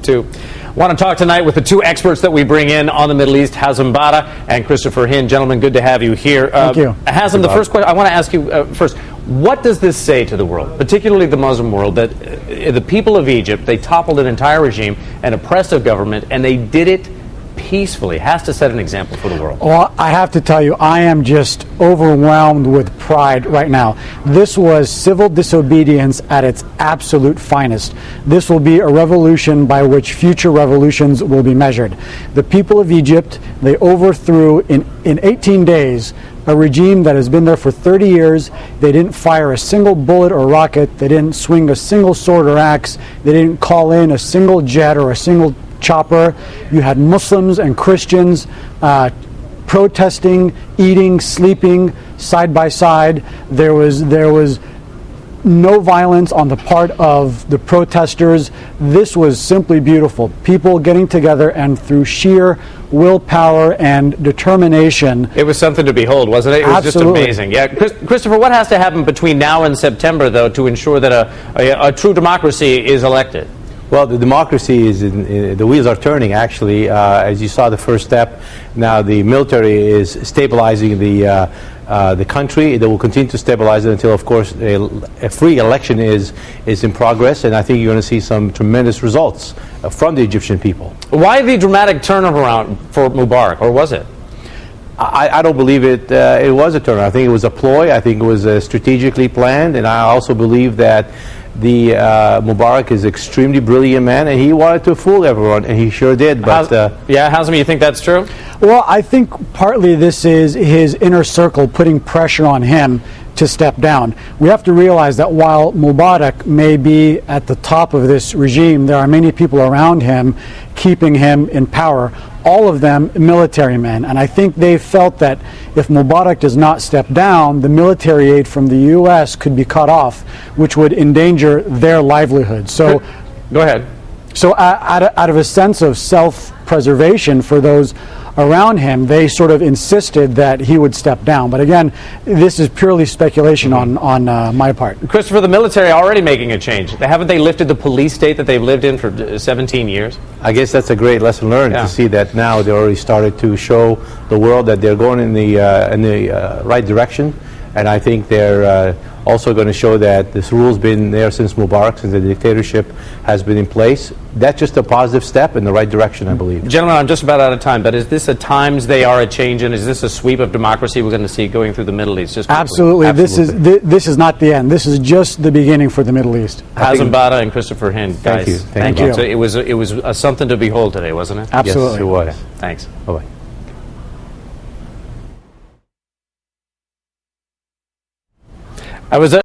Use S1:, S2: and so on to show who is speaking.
S1: too. Want to talk tonight with the two experts that we bring in on the Middle East, Hazem Bata and Christopher Hind. Gentlemen, good to have you here.
S2: Thank you.
S1: Hazem, the first question I want to ask you first, what does this say to the world, particularly the Muslim world, that the people of Egypt, they toppled an entire regime, an oppressive government, and they did it peacefully? Has to set an example for the world.
S2: Well, I have to tell you, I am just overwhelmed with pride right now. This was civil disobedience at its absolute finest. This will be a revolution by which future revolutions will be measured. The people of Egypt, they overthrew in 18 days a regime that has been there for 30 years. They didn't fire a single bullet or rocket. They didn't swing a single sword or axe. They didn't call in a single jet or a single chopper. You had Muslims and Christians protesting, eating, sleeping side by side. There was no violence on the part of the protesters. This was simply beautiful. People getting together, and through sheer willpower and determination.
S1: It was something to behold, wasn't it? It was
S2: Absolutely.
S1: just amazing. Yeah, Christopher, what has to happen between now and September, though, to ensure that a true democracy is elected?
S3: Well, the democracy is the wheels are turning, actually. As you saw, the first step. Now the military is stabilizing the country. They will continue to stabilize it until, of course, a free election is in progress. And I think you're going to see some tremendous results from the Egyptian people.
S1: Why the dramatic turnaround for Mubarak, or was it?
S3: I don't believe it. It was a turnaround. I think it was a ploy. I think it was strategically planned. And I also believe that the Mubarak is an extremely brilliant man, and he wanted to fool everyone, and he sure did. But
S1: yeah, Hazem, you think that's true?
S2: Well, I think partly this is his inner circle putting pressure on him to step down. We have to realize that while Mubarak may be at the top of this regime, there are many people around him keeping him in power, all of them military men. And I think they felt that if Mubarak does not step down, the military aid from the U.S. could be cut off, which would endanger their livelihood. So,
S1: go ahead.
S2: So out of a sense of self-preservation for those around him, they sort of insisted that he would step down. But again, this is purely speculation on my part.
S1: Christopher, the military already making a change. Haven't they lifted the police state that they've lived in for 17 years?
S3: I guess that's a great lesson learned, to see that now they already started to show the world that they're going in the right direction. And I think they're also going to show that this rule's been there since Mubarak, since the dictatorship has been in place. That's just a positive step in the right direction, I believe.
S1: Gentlemen, I'm just about out of time, but is this a times they are a change, and is this a sweep of democracy we're going to see going through the Middle East? Just
S2: Absolutely. This is not the end. This is just the beginning for the Middle East.
S1: Hazem Bata and Christopher Hind, guys.
S3: Thank you.
S2: Thank you.
S1: So it was something to behold today, wasn't it?
S2: Absolutely.
S3: Yes, it was.
S1: Thanks.
S3: Bye-bye.
S1: I was